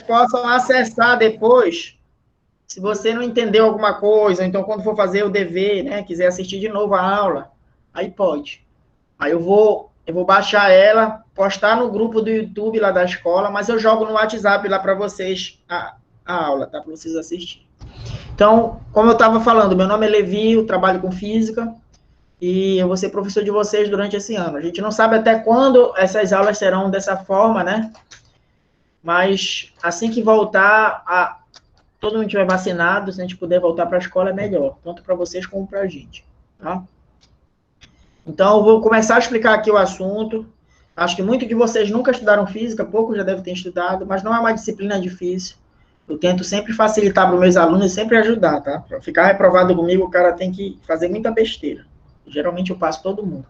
possam acessar depois, se você não entendeu alguma coisa, então quando for fazer o dever, né, quiser assistir de novo a aula, aí pode. Aí eu vou baixar ela, postar no grupo do YouTube lá da escola, mas eu jogo no WhatsApp lá para vocês a aula, tá? Para vocês assistirem. Então, como eu estava falando, meu nome é Levi, eu trabalho com física e eu vou ser professor de vocês durante esse ano. A gente não sabe até quando essas aulas serão dessa forma, né? Mas assim que voltar, todo mundo estiver vacinado, se a gente puder voltar para a escola, é melhor, tanto para vocês como para a gente, tá? Então, eu vou começar a explicar aqui o assunto. Acho que muitos de vocês nunca estudaram física, poucos já devem ter estudado, mas não é uma disciplina difícil. Eu tento sempre facilitar para os meus alunos e sempre ajudar, tá? Para ficar reprovado comigo, o cara tem que fazer muita besteira. Geralmente eu passo todo mundo,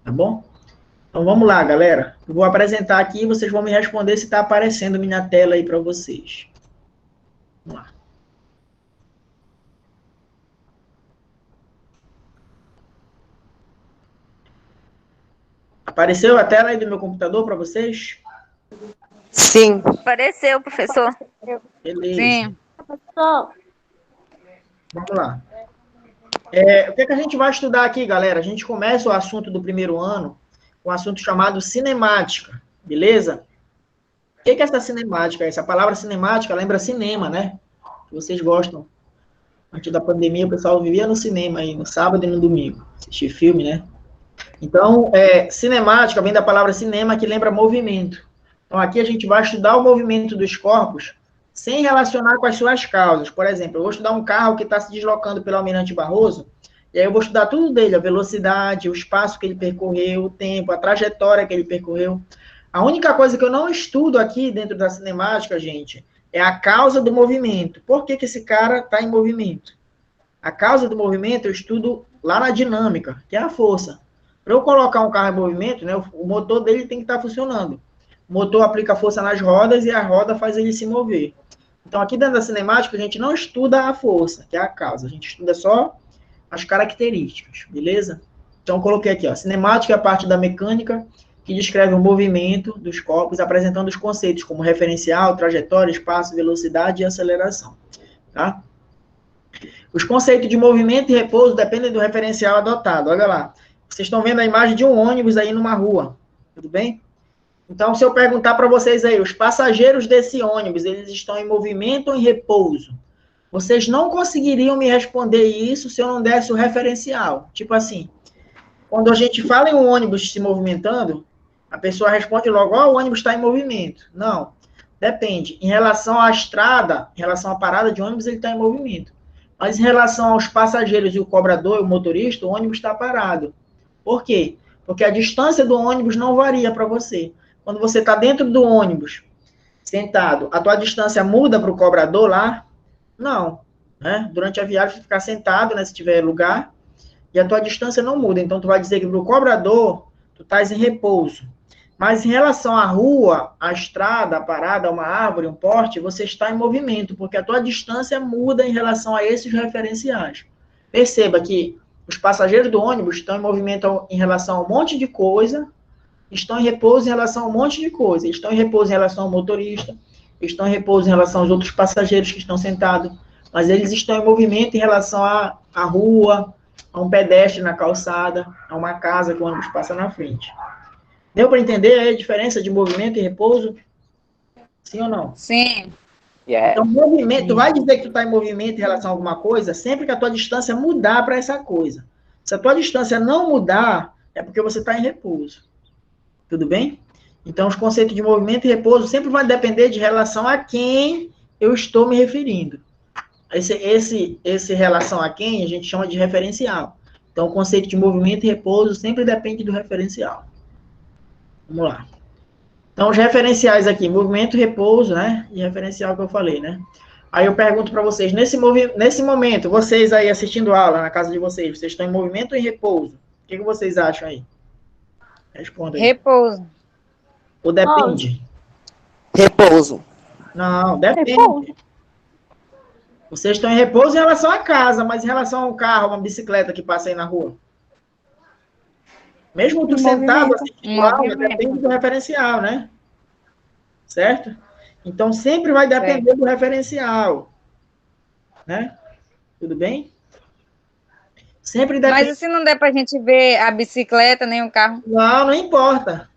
tá bom? Então vamos lá, galera. Eu vou apresentar aqui e vocês vão me responder se está aparecendo minha tela aí para vocês. Vamos lá. Apareceu a tela aí do meu computador para vocês? Sim. Apareceu, professor. Beleza. Sim. Vamos lá. O que a gente vai estudar aqui, galera? A gente começa o assunto do primeiro ano com um assunto chamado cinemática, beleza? O que é essa cinemática? Essa palavra cinemática lembra cinema, né? Vocês gostam. Antes da pandemia, o pessoal vivia no cinema aí, no sábado e no domingo. Assistir filme, né? Então, cinemática vem da palavra cinema, que lembra movimento. Então, aqui a gente vai estudar o movimento dos corpos sem relacionar com as suas causas. Por exemplo, eu vou estudar um carro que está se deslocando pelo Almirante Barroso, e aí eu vou estudar tudo dele, a velocidade, o espaço que ele percorreu, o tempo, a trajetória que ele percorreu. A única coisa que eu não estudo aqui dentro da cinemática, gente, é a causa do movimento. Por que esse cara está em movimento? A causa do movimento eu estudo lá na dinâmica, que é a força. Para eu colocar um carro em movimento, né, o motor dele tem que estar funcionando. O motor aplica força nas rodas e a roda faz ele se mover. Então, aqui dentro da cinemática, a gente não estuda a força, que é a causa. A gente estuda só as características, beleza? Então, eu coloquei aqui, ó, cinemática é a parte da mecânica que descreve o movimento dos corpos, apresentando os conceitos como referencial, trajetória, espaço, velocidade e aceleração, tá? Os conceitos de movimento e repouso dependem do referencial adotado. Olha lá. Vocês estão vendo a imagem de um ônibus aí numa rua. Tudo bem? Então, se eu perguntar para vocês aí, os passageiros desse ônibus, eles estão em movimento ou em repouso? Vocês não conseguiriam me responder isso se eu não desse o referencial. Tipo assim, quando a gente fala em um ônibus se movimentando, a pessoa responde logo, ó, o ônibus está em movimento. Não. Depende. Em relação à estrada, em relação à parada de ônibus, ele está em movimento. Mas em relação aos passageiros e o cobrador e o motorista, o ônibus está parado. Por quê? Porque a distância do ônibus não varia para você. Quando você está dentro do ônibus, sentado, a tua distância muda para o cobrador lá? Não. Né? Durante a viagem, você ficar sentado, né, se tiver lugar, e a tua distância não muda. Então, tu vai dizer que para o cobrador, tu estás em repouso. Mas em relação à rua, à estrada, à parada, a uma árvore, um poste, você está em movimento, porque a tua distância muda em relação a esses referenciais. Perceba que os passageiros do ônibus estão em movimento em relação a um monte de coisa, estão em repouso em relação a um monte de coisa. Eles estão em repouso em relação ao motorista, estão em repouso em relação aos outros passageiros que estão sentados, mas eles estão em movimento em relação à rua, a um pedestre na calçada, a uma casa que o ônibus passa na frente. Deu para entender aí a diferença de movimento e repouso? Sim ou não? Sim. Então, movimento, tu vai dizer que tu está em movimento em relação a alguma coisa sempre que a tua distância mudar para essa coisa. Se a tua distância não mudar, é porque você está em repouso. Tudo bem? Então, os conceitos de movimento e repouso sempre vão depender de relação a quem eu estou me referindo. Esse relação a quem a gente chama de referencial. Então, o conceito de movimento e repouso sempre depende do referencial. Vamos lá. Então, os referenciais aqui, movimento, repouso, né? E referencial que eu falei, né? Aí eu pergunto para vocês, nesse momento, vocês aí assistindo aula na casa de vocês, vocês estão em movimento ou em repouso? O que vocês acham aí? Responda aí. Repouso. Ou depende? Repouso. Não, depende. Repouso. Vocês estão em repouso em relação à casa, mas em relação ao carro, uma bicicleta que passa aí na rua. Mesmo tu sentado assistindo aula, depende do referencial, né? Certo? Então, sempre vai depender do referencial, né? Tudo bem? Sempre depende. Mas se não der para a gente ver a bicicleta nem o carro? Não, não importa.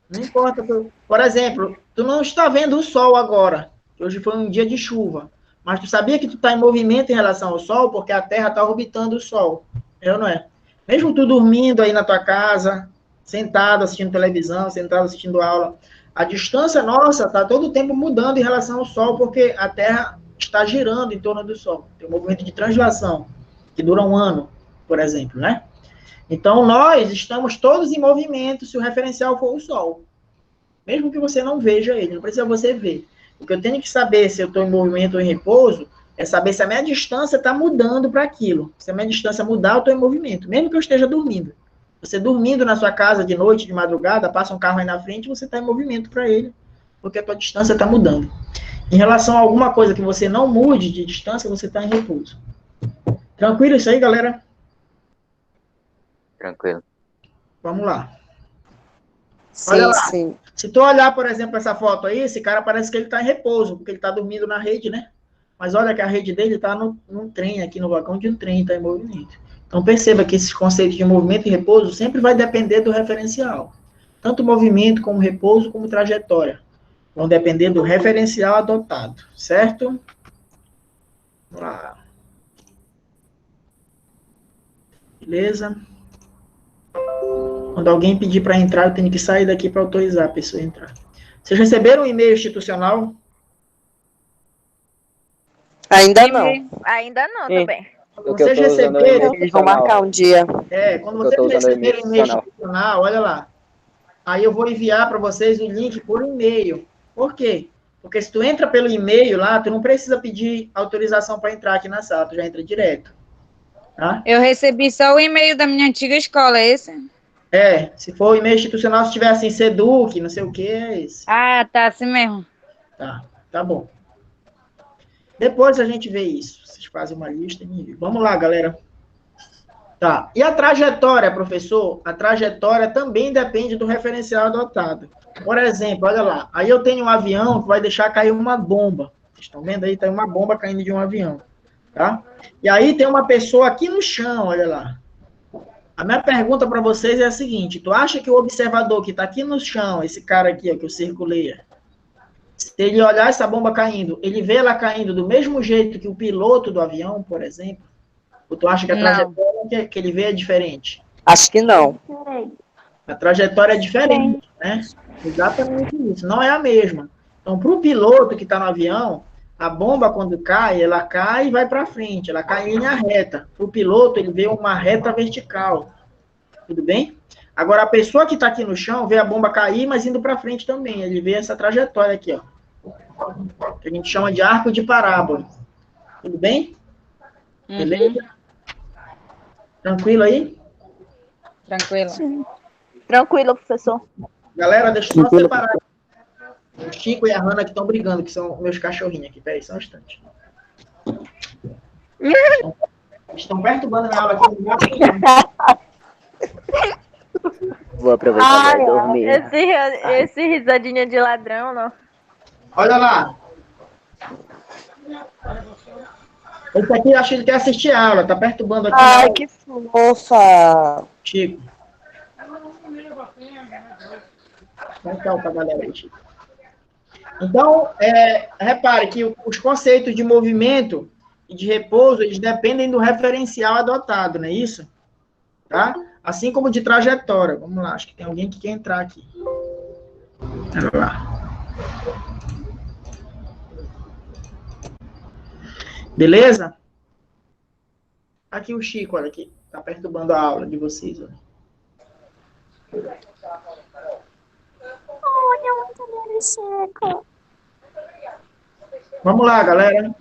Não importa. Por exemplo, tu não está vendo o sol agora. Hoje foi um dia de chuva. Mas tu sabia que tu está em movimento em relação ao sol, porque a Terra está orbitando o sol. É ou não é? Mesmo tu dormindo aí na tua casa, sentado assistindo televisão, sentado assistindo aula, a distância nossa está todo o tempo mudando em relação ao sol, porque a Terra está girando em torno do sol. Tem um movimento de translação, que dura um ano, por exemplo, né? Então, nós estamos todos em movimento se o referencial for o Sol. Mesmo que você não veja ele, não precisa você ver. O que eu tenho que saber se eu estou em movimento ou em repouso é saber se a minha distância está mudando para aquilo. Se a minha distância mudar, eu estou em movimento, mesmo que eu esteja dormindo. Você dormindo na sua casa de noite, de madrugada, passa um carro aí na frente, você está em movimento para ele, porque a tua distância está mudando. Em relação a alguma coisa que você não mude de distância, você está em repouso. Tranquilo isso aí, galera? Tranquilo. Vamos lá. Sim, sim. Se tu olhar, por exemplo, essa foto aí, esse cara parece que ele está em repouso, porque ele está dormindo na rede, né? Mas olha que a rede dele está num trem, aqui no vagão de um trem, está em movimento. Então perceba que esses conceitos de movimento e repouso sempre vai depender do referencial. Tanto movimento, como repouso, como trajetória. Vão depender do referencial adotado, certo? Vamos lá. Beleza? Quando alguém pedir para entrar, eu tenho que sair daqui para autorizar a pessoa a entrar. Vocês receberam um e-mail institucional? Ainda não. Ainda não, também. Quando vocês receberem... Eles vão marcar um dia. Quando vocês receberem um e-mail institucional, olha lá. Aí eu vou enviar para vocês o link por e-mail. Por quê? Porque se tu entra pelo e-mail lá, tu não precisa pedir autorização para entrar aqui na sala, tu já entra direto. Tá? Eu recebi só o e-mail da minha antiga escola, é esse? Se for o e-mail institucional, se tiver assim, Seduc, não sei o que, é esse. Ah, tá, assim mesmo. Tá bom. Depois a gente vê isso. Vocês fazem uma lista e me enviam. Vamos lá, galera. Tá. E a trajetória, professor? A trajetória também depende do referencial adotado. Por exemplo, olha lá. Aí eu tenho um avião que vai deixar cair uma bomba. Vocês estão vendo aí? Tem uma bomba caindo de um avião. Tá? E aí tem uma pessoa aqui no chão, olha lá. A minha pergunta para vocês é a seguinte: tu acha que o observador que está aqui no chão, esse cara aqui, ó, que eu circulei, se ele olhar essa bomba caindo, ele vê ela caindo do mesmo jeito que o piloto do avião, por exemplo? Ou tu acha que a trajetória que ele vê é diferente? Acho que não. A trajetória é diferente, né? Exatamente isso. Não é a mesma. Então, para o piloto que está no avião, a bomba, quando cai, ela cai e vai para frente. Ela cai em linha reta. Para o piloto, ele vê uma reta vertical. Tudo bem? Agora, a pessoa que está aqui no chão vê a bomba cair, mas indo para frente também. Ele vê essa trajetória aqui, ó. Que a gente chama de arco de parábola. Tudo bem? Beleza? Tranquilo aí? Tranquilo. Sim. Tranquilo, professor. Galera, deixa eu só separar. O Chico e a Hanna que estão brigando, que são meus cachorrinhos aqui. Peraí, só um instante. Estão perturbando a minha aula aqui. Vou aproveitar e dormir. Esse risadinha de ladrão, não. Olha lá. Esse aqui, eu acho que ele quer assistir a aula. Tá perturbando aqui. Ai, que fofa. Chico. Vai cá pra galera aí, Chico. Então, repare que os conceitos de movimento e de repouso, eles dependem do referencial adotado, não é isso? Tá? Assim como de trajetória. Vamos lá, acho que tem alguém que quer entrar aqui. Olha lá. Beleza? Aqui o Chico, olha aqui. Tá perturbando a aula de vocês, olha. Chico. Vamos lá, galera.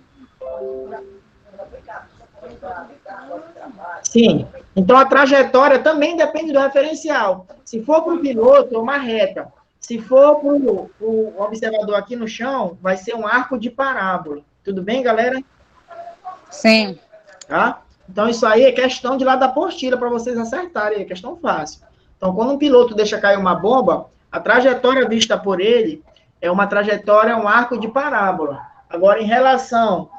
Sim. Então, a trajetória também depende do referencial. Se for para o piloto, é uma reta. Se for para o observador aqui no chão, vai ser um arco de parábola. Tudo bem, galera? Sim. Tá? Então, isso aí é questão de lá da apostila, para vocês acertarem. É questão fácil. Então, quando um piloto deixa cair uma bomba, a trajetória vista por ele é uma trajetória, é um arco de parábola. Agora, em relação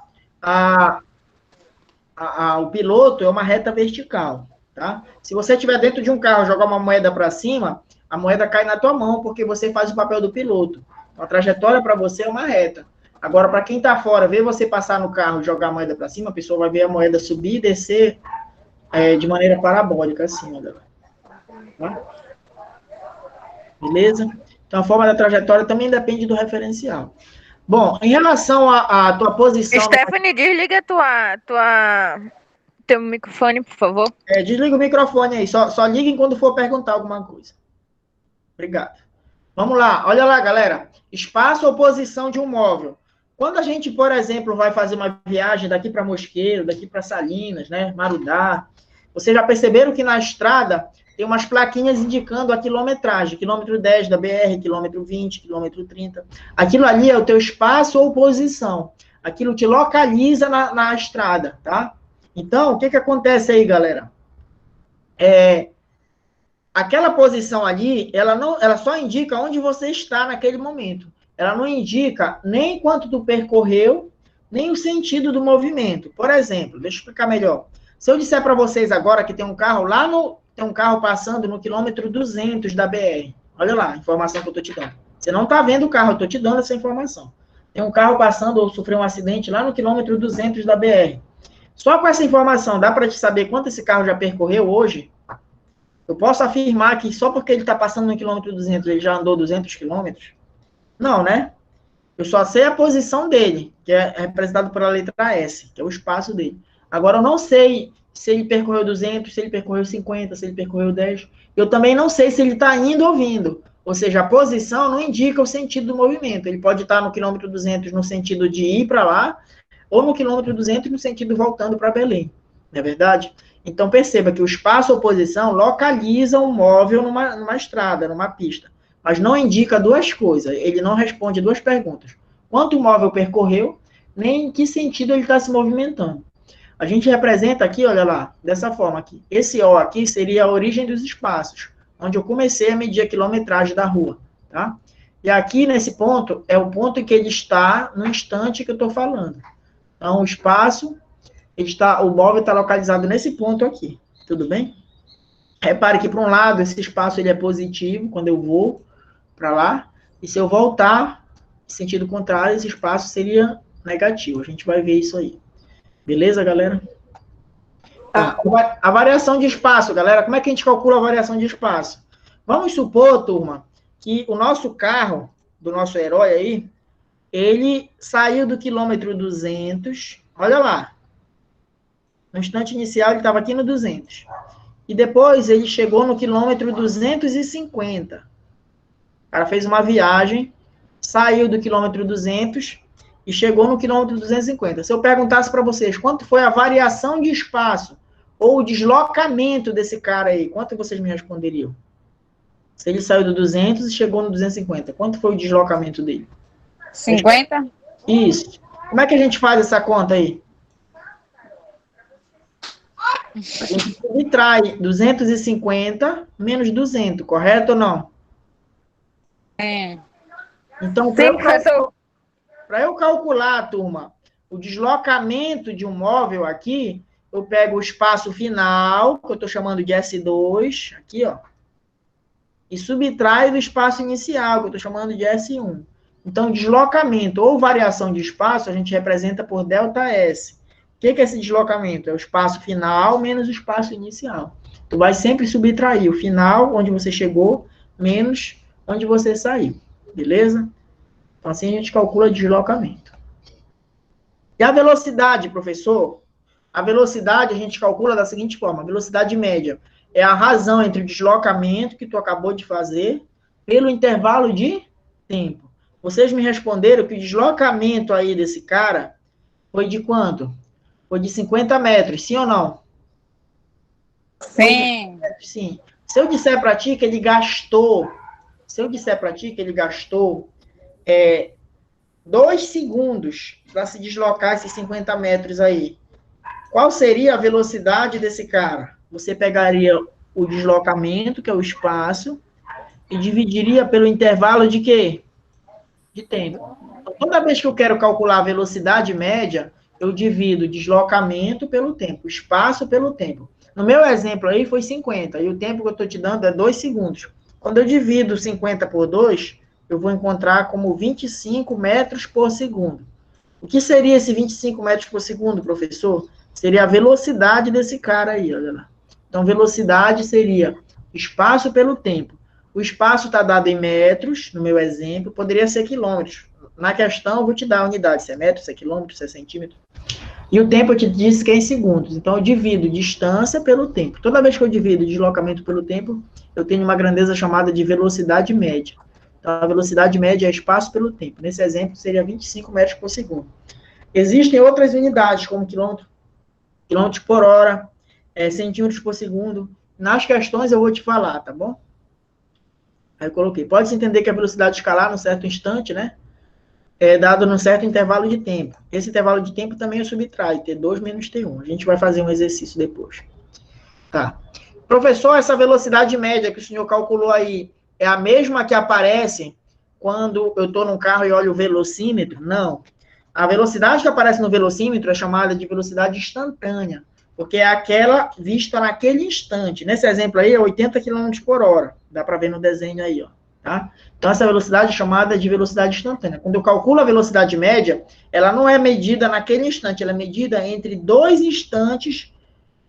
ao piloto, é uma reta vertical, tá? Se você estiver dentro de um carro, jogar uma moeda para cima, a moeda cai na tua mão, porque você faz o papel do piloto. Então, a trajetória para você é uma reta. Agora, para quem está fora, ver você passar no carro e jogar a moeda para cima, a pessoa vai ver a moeda subir e descer de maneira parabólica, assim, ó, tá? Beleza? Então, a forma da trajetória também depende do referencial. Bom, em relação à tua posição... Stephanie, desliga teu microfone, por favor. Desliga o microfone aí, só liguem quando for perguntar alguma coisa. Obrigado. Vamos lá, olha lá, galera. Espaço ou posição de um móvel. Quando a gente, por exemplo, vai fazer uma viagem daqui para Mosqueiro, daqui para Salinas, né, Marudá, vocês já perceberam que na estrada tem umas plaquinhas indicando a quilometragem, quilômetro 10 da BR, quilômetro 20, quilômetro 30. Aquilo ali é o teu espaço ou posição. Aquilo te localiza na estrada, tá? Então, o que acontece aí, galera? Aquela posição ali, ela só indica onde você está naquele momento. Ela não indica nem quanto tu percorreu, nem o sentido do movimento. Por exemplo, deixa eu explicar melhor. Se eu disser para vocês agora que tem um carro tem um carro passando no quilômetro 200 da BR. Olha lá a informação que eu estou te dando. Você não está vendo o carro, eu estou te dando essa informação. Tem um carro passando ou sofreu um acidente lá no quilômetro 200 da BR. Só com essa informação, dá para te saber quanto esse carro já percorreu hoje? Eu posso afirmar que só porque ele está passando no quilômetro 200, ele já andou 200 quilômetros? Não, né? Eu só sei a posição dele, que é representado pela letra S, que é o espaço dele. Agora, eu não sei se ele percorreu 200, se ele percorreu 50, se ele percorreu 10. Eu também não sei se ele está indo ou vindo. Ou seja, a posição não indica o sentido do movimento. Ele pode estar no quilômetro 200 no sentido de ir para lá, ou no quilômetro 200 no sentido voltando para Belém. Não é verdade? Então, perceba que o espaço ou posição localiza um móvel numa estrada, numa pista. Mas não indica duas coisas. Ele não responde duas perguntas. Quanto o móvel percorreu, nem em que sentido ele está se movimentando. A gente representa aqui, olha lá, dessa forma aqui. Esse O aqui seria a origem dos espaços, onde eu comecei a medir a quilometragem da rua, tá? E aqui, nesse ponto, é o ponto em que ele está no instante que eu estou falando. Então, o espaço, o móvel está localizado nesse ponto aqui, tudo bem? Repare que, para um lado, esse espaço ele é positivo, quando eu vou para lá, e se eu voltar, em sentido contrário, esse espaço seria negativo. A gente vai ver isso aí. Beleza, galera? A variação de espaço, galera, como é que a gente calcula a variação de espaço? Vamos supor, turma, que o nosso carro, do nosso herói aí, ele saiu do quilômetro 200, olha lá, no instante inicial ele estava aqui no 200, e depois ele chegou no quilômetro 250. O cara fez uma viagem, saiu do quilômetro 200 e chegou no quilômetro 250. Se eu perguntasse para vocês quanto foi a variação de espaço ou o deslocamento desse cara aí, quanto vocês me responderiam? Se ele saiu do 200 e chegou no 250, quanto foi o deslocamento dele? 50? Isso. Como é que a gente faz essa conta aí? A gente subtrai 250 menos 200, correto ou não? Então, para eu calcular, turma, o deslocamento de um móvel aqui, eu pego o espaço final, que eu estou chamando de S2, aqui, ó, e subtraio do espaço inicial, que eu estou chamando de S1. Então, deslocamento ou variação de espaço, a gente representa por ΔS. O que é esse deslocamento? É o espaço final menos o espaço inicial. Tu vai sempre subtrair o final, onde você chegou, menos onde você saiu. Beleza? Então, assim a gente calcula deslocamento. E a velocidade, professor? A velocidade a gente calcula da seguinte forma. A velocidade média é a razão entre o deslocamento que tu acabou de fazer pelo intervalo de tempo. Vocês me responderam que o deslocamento aí desse cara foi de quanto? Foi de 50 metros, sim ou não? Sim. Sim. Se eu disser para ti que ele gastou 2 segundos para se deslocar esses 50 metros aí, qual seria a velocidade desse cara? Você pegaria o deslocamento, que é o espaço, e dividiria pelo intervalo de quê? de tempo. Então, toda vez que eu quero calcular a velocidade média, eu divido deslocamento pelo tempo, espaço pelo tempo. No meu exemplo aí foi 50, e o tempo que eu estou te dando é 2 segundos. Quando eu divido 50 por 2, eu vou encontrar como 25 metros por segundo. O que seria esse 25 metros por segundo, professor? Seria a velocidade desse cara aí, olha lá. Então, velocidade seria espaço pelo tempo. O espaço está dado em metros, no meu exemplo, poderia ser quilômetros. Na questão, eu vou te dar a unidade, se é metro, se é quilômetro, se é centímetro. E o tempo eu te disse que é em segundos. Então, eu divido distância pelo tempo. Toda vez que eu divido deslocamento pelo tempo, eu tenho uma grandeza chamada de velocidade média. Então, a velocidade média é espaço pelo tempo. Nesse exemplo, seria 25 metros por segundo. Existem outras unidades, como quilômetros por hora, centímetros por segundo. Nas questões eu vou te falar, tá bom? Aí eu coloquei. Pode-se entender que a velocidade escalar num certo instante, né? É dado num certo intervalo de tempo. Esse intervalo de tempo também eu subtrai, T2 menos T1. A gente vai fazer um exercício depois. Tá. Professor, essa velocidade média que o senhor calculou aí é a mesma que aparece quando eu estou num carro e olho o velocímetro? Não. A velocidade que aparece no velocímetro é chamada de velocidade instantânea, porque é aquela vista naquele instante. Nesse exemplo aí é 80 km por hora. Dá para ver no desenho aí, ó. Tá? Então, essa velocidade é chamada de velocidade instantânea. Quando eu calculo a velocidade média, ela não é medida naquele instante, ela é medida entre dois instantes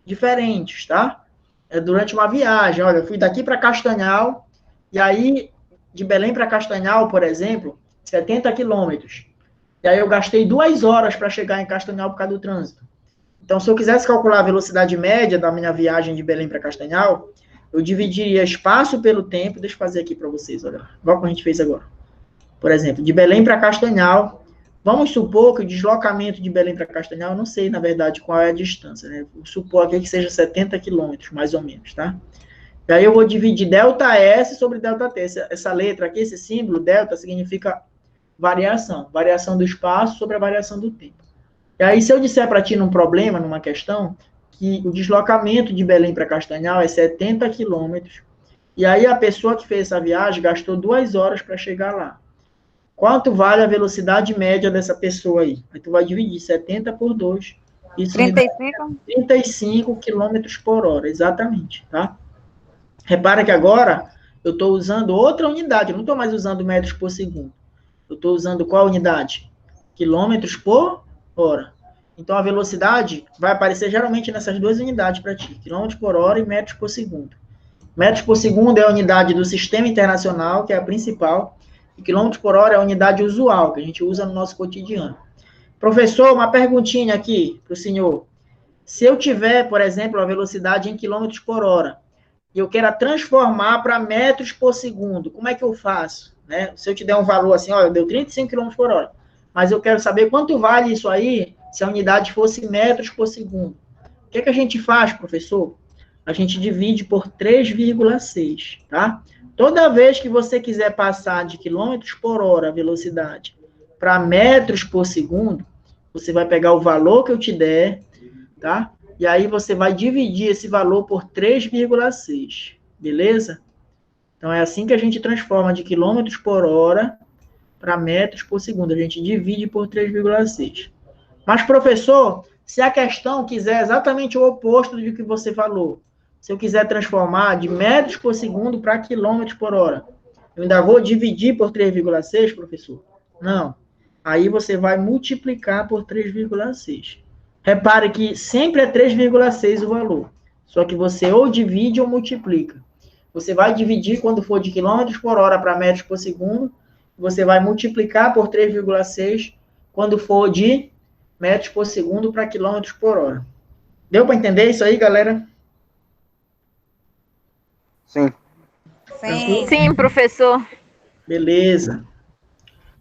diferentes, tá? É durante uma viagem. Olha, eu fui daqui para Castanhal, e aí, de Belém para Castanhal, por exemplo, 70 quilômetros. E aí eu gastei 2 horas para chegar em Castanhal por causa do trânsito. Então, se eu quisesse calcular a velocidade média da minha viagem de Belém para Castanhal, eu dividiria espaço pelo tempo. Deixa eu fazer aqui para vocês, olha, igual que a gente fez agora. Por exemplo, de Belém para Castanhal, vamos supor que o deslocamento de Belém para Castanhal, eu não sei, na verdade, qual é a distância, né? Vou supor aqui que seja 70 quilômetros, mais ou menos, tá? E aí eu vou dividir ΔS sobre ΔT. Essa letra aqui, esse símbolo, delta, significa variação do espaço sobre a variação do tempo. E aí, se eu disser para ti num problema, numa questão, que o deslocamento de Belém para Castanhal é 70 quilômetros, e aí a pessoa que fez essa viagem gastou 2 horas para chegar lá. Quanto vale a velocidade média dessa pessoa aí? Aí tu vai dividir 70 por 2. Isso 35? 35 quilômetros por hora, exatamente, tá? Repara que agora eu estou usando outra unidade, eu não estou mais usando metros por segundo. Eu estou usando qual unidade? Quilômetros por hora. Então, a velocidade vai aparecer geralmente nessas duas unidades para ti, quilômetros por hora e metros por segundo. Metros por segundo é a unidade do sistema internacional, que é a principal, e quilômetros por hora é a unidade usual, que a gente usa no nosso cotidiano. Professor, uma perguntinha aqui para o senhor. Se eu tiver, por exemplo, a velocidade em quilômetros por hora, e eu quero transformar para metros por segundo, como é que eu faço? Né? Se eu te der um valor assim, olha, deu 35 km por hora, mas eu quero saber quanto vale isso aí se a unidade fosse metros por segundo. O que é que a gente faz, professor? A gente divide por 3,6, tá? Toda vez que você quiser passar de quilômetros por hora a velocidade para metros por segundo, você vai pegar o valor que eu te der, tá? E aí você vai dividir esse valor por 3,6, beleza? Então, é assim que a gente transforma de quilômetros por hora para metros por segundo. A gente divide por 3,6. Mas, professor, se a questão quiser exatamente o oposto do que você falou, se eu quiser transformar de metros por segundo para quilômetros por hora, eu ainda vou dividir por 3,6, professor? Não. Aí você vai multiplicar por 3,6. Repare que sempre é 3,6 o valor. Só que você ou divide ou multiplica. Você vai dividir quando for de quilômetros por hora para metros por segundo. Você vai multiplicar por 3,6 quando for de metros por segundo para quilômetros por hora. Deu para entender isso aí, galera? Sim. Sim. Sim, professor. Beleza.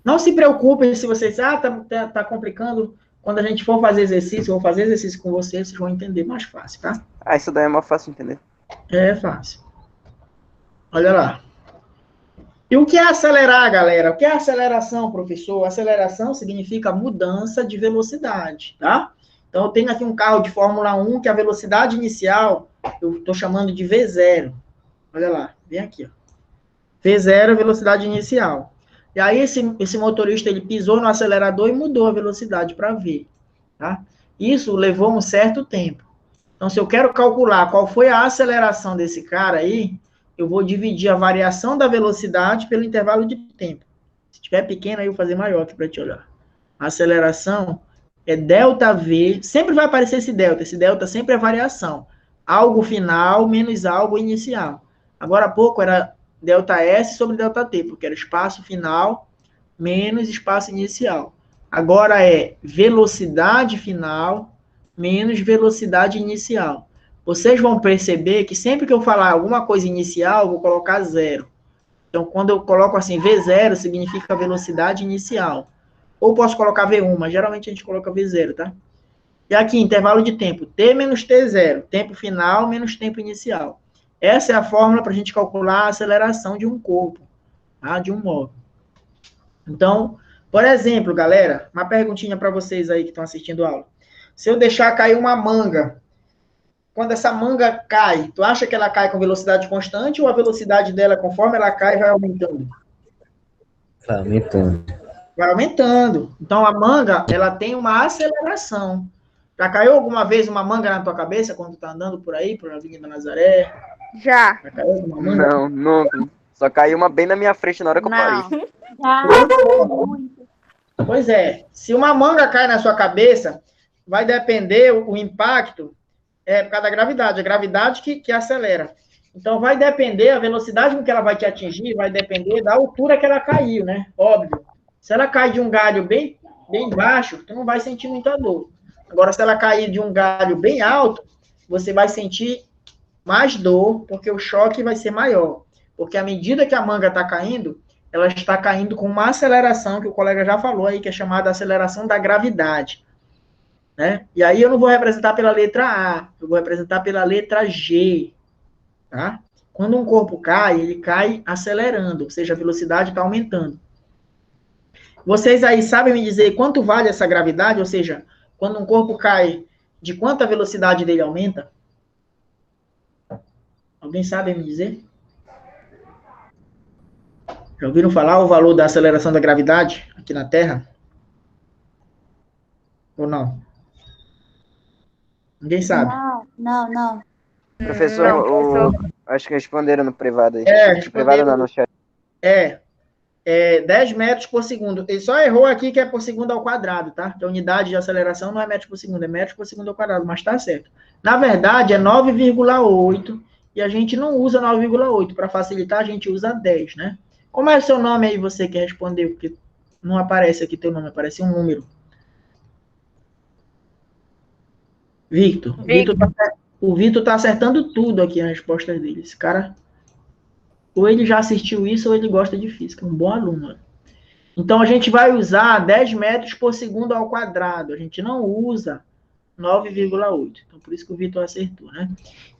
Não se preocupem se vocês... tá complicando. Quando a gente for fazer exercício, eu vou fazer exercício com vocês vão entender mais fácil, tá? Isso daí é mais fácil de entender. É fácil. Olha lá. E o que é acelerar, galera? O que é aceleração, professor? Aceleração significa mudança de velocidade, tá? Então, eu tenho aqui um carro de Fórmula 1 que a velocidade inicial, eu estou chamando de V0. Olha lá, vem aqui, ó. V0 é a velocidade inicial. E aí esse motorista ele pisou no acelerador e mudou a velocidade para V, tá? Isso levou um certo tempo. Então, se eu quero calcular qual foi a aceleração desse cara aí, eu vou dividir a variação da velocidade pelo intervalo de tempo. Se tiver pequeno, aí eu vou fazer maior aqui para te olhar. A aceleração é ΔV, sempre vai aparecer esse delta sempre é variação. Algo final menos algo inicial. Agora há pouco era ΔS sobre ΔT, porque era espaço final menos espaço inicial. Agora é velocidade final menos velocidade inicial. Vocês vão perceber que sempre que eu falar alguma coisa inicial, eu vou colocar zero. Então, quando eu coloco assim, V0 significa velocidade inicial. Ou posso colocar V1, mas geralmente a gente coloca V0, tá? E aqui, intervalo de tempo, T menos T0, tempo final menos tempo inicial. Essa é a fórmula para a gente calcular a aceleração de um corpo, tá? De um móvel. Então, por exemplo, galera, uma perguntinha para vocês aí que estão assistindo a aula. Se eu deixar cair uma manga, quando essa manga cai, tu acha que ela cai com velocidade constante ou a velocidade dela, conforme ela cai, vai aumentando? Vai aumentando. Vai aumentando. Então, a manga, ela tem uma aceleração. Já caiu alguma vez uma manga na tua cabeça quando tu tá andando por aí, por Avenida Nazaré? Já. Já caiu alguma manga? Não, nunca. Só caiu uma bem na minha frente na hora que eu parei. Pois é. Se uma manga cai na sua cabeça, vai depender o impacto por causa da gravidade. A gravidade que acelera. Então, vai depender, a velocidade com que ela vai te atingir, vai depender da altura que ela caiu, né? Óbvio. Se ela cai de um galho bem baixo, tu não vai sentir muita dor. Agora, se ela cair de um galho bem alto, você vai sentir mais dor, porque o choque vai ser maior. Porque à medida que a manga está caindo, ela está caindo com uma aceleração, que o colega já falou aí, que é chamada aceleração da gravidade. Né? E aí eu não vou representar pela letra A, eu vou representar pela letra G. Tá? Quando um corpo cai, ele cai acelerando, ou seja, a velocidade está aumentando. Vocês aí sabem me dizer quanto vale essa gravidade? Ou seja, quando um corpo cai, de quanta velocidade dele aumenta? Alguém sabe me dizer? Já ouviram falar o valor da aceleração da gravidade aqui na Terra? Ou não? Ninguém sabe. Não. Professor, acho que responderam no privado aí. Responderam. Privado não, no chat. 10 metros por segundo. Ele só errou aqui que é por segundo ao quadrado, tá? Que a unidade de aceleração não é metros por segundo, é metros por segundo ao quadrado, mas tá certo. Na verdade, é 9,8 e a gente não usa 9,8. Para facilitar, a gente usa 10, né? Como é o seu nome aí, você que respondeu? Porque não aparece aqui teu nome, aparece um número. Victor. O Victor tá acertando tudo aqui a resposta dele. Esse cara, ou ele já assistiu isso, ou ele gosta de física. Um bom aluno. Né? Então, a gente vai usar 10 metros por segundo ao quadrado. A gente não usa 9,8. Então, por isso que o Victor acertou, né?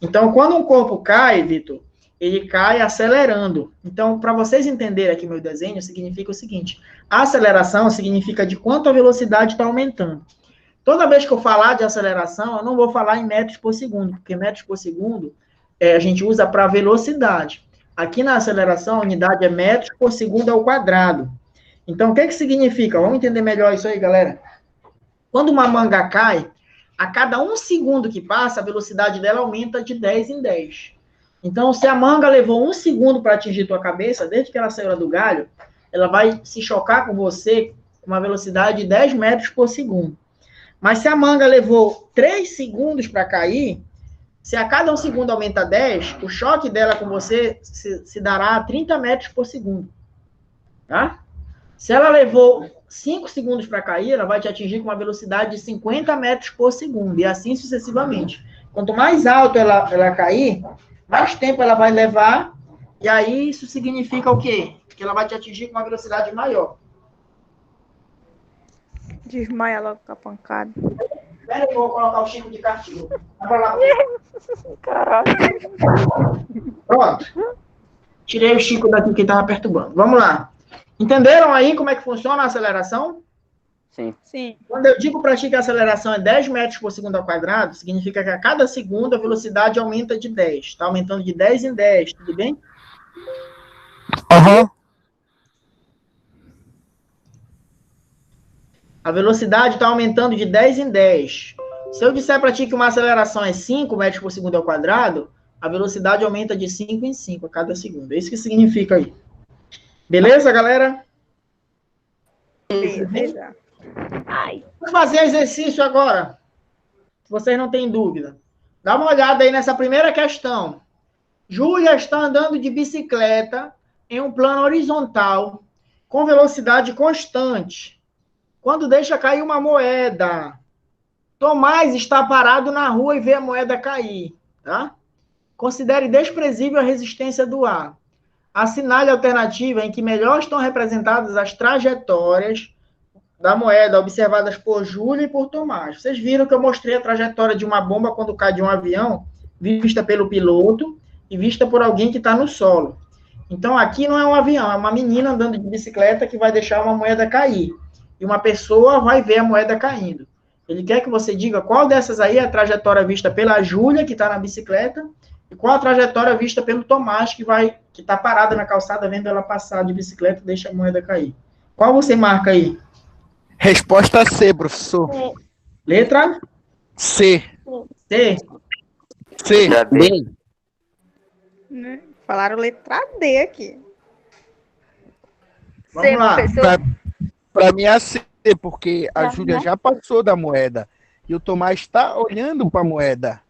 Então, quando um corpo cai, Victor, ele cai acelerando. Então, para vocês entenderem aqui meu desenho, significa o seguinte. A aceleração significa de quanto a velocidade está aumentando. Toda vez que eu falar de aceleração, eu não vou falar em metros por segundo, porque metros por segundo a gente usa para velocidade. Aqui na aceleração, a unidade é metros por segundo ao quadrado. Então, o que significa? Vamos entender melhor isso aí, galera. Quando uma manga cai, a cada 1 segundo que passa, a velocidade dela aumenta de 10 em 10. Então, se a manga levou 1 segundo para atingir tua cabeça, desde que ela saiu do galho, ela vai se chocar com você com uma velocidade de 10 metros por segundo. Mas se a manga levou 3 segundos para cair, se a cada 1 segundo aumenta 10, o choque dela com você se dará a 30 metros por segundo. Tá? Se ela levou 5 segundos para cair, ela vai te atingir com uma velocidade de 50 metros por segundo, e assim sucessivamente. Quanto mais alto ela cair, mais tempo ela vai levar, e aí isso significa o quê? Que ela vai te atingir com uma velocidade maior. Desmaia logo com a pancada. Espera que eu vou colocar o Chico de castigo. Vai pra lá. Caralho. Pronto. Tirei o Chico daqui que estava perturbando. Vamos lá. Entenderam aí como é que funciona a aceleração? Sim. Quando eu digo para ti que a aceleração é 10 metros por segundo ao quadrado, significa que a cada segundo a velocidade aumenta de 10. Está aumentando de 10 em 10, tudo bem? Aham. A velocidade está aumentando de 10 em 10. Se eu disser para ti que uma aceleração é 5 metros por segundo ao quadrado, a velocidade aumenta de 5 em 5 a cada segundo. É isso que significa aí. Beleza, galera? Beleza. Vamos fazer exercício agora. Se vocês não têm dúvida. Dá uma olhada aí nessa primeira questão. Júlia está andando de bicicleta em um plano horizontal com velocidade constante. Quando deixa cair uma moeda, Tomás está parado na rua e vê a moeda cair. Tá? Considere desprezível a resistência do ar. Assinale a alternativa em que melhor estão representadas as trajetórias da moeda observadas por Júlia e por Tomás. Vocês viram que eu mostrei a trajetória de uma bomba quando cai de um avião, vista pelo piloto e vista por alguém que está no solo. Então, aqui não é um avião, é uma menina andando de bicicleta que vai deixar uma moeda cair. E uma pessoa vai ver a moeda caindo. Ele quer que você diga qual dessas aí é a trajetória vista pela Júlia, que está na bicicleta, e qual a trajetória vista pelo Tomás, que está parado na calçada, vendo ela passar de bicicleta e deixa a moeda cair. Qual você marca aí? Resposta C, professor. Letra? C. C. C. D. Né? Falaram letra D aqui. Vamos lá. professor. Para mim é C, porque a Júlia já passou da moeda. E o Tomás está olhando para a moeda.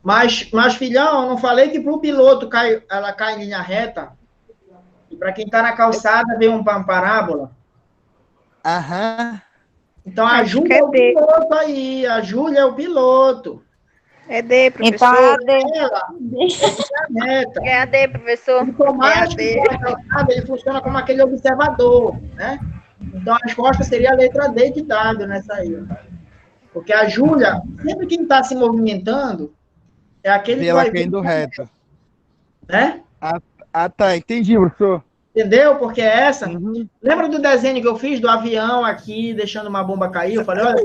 Mas, filhão, eu não falei que para o piloto ela cai em linha reta? E para quem está na calçada vê uma parábola? Aham. Então, a Acho que Júlia é é o D. piloto aí. A Júlia é o piloto. É D, professor. Então é a D. Ela é a reta. É a D, professor. O Tomás, É que a D. está na calçada, ele funciona como aquele observador, né? Então, a resposta seria a letra D de dado nessa aí. Porque a Júlia, sempre quem está se movimentando, é aquele Vê que ela vai caindo reto. né? Ah, tá. Entendi, professor. Entendeu? Porque é essa. Uhum. Lembra do desenho que eu fiz do avião aqui, deixando uma bomba cair? Eu falei, olha,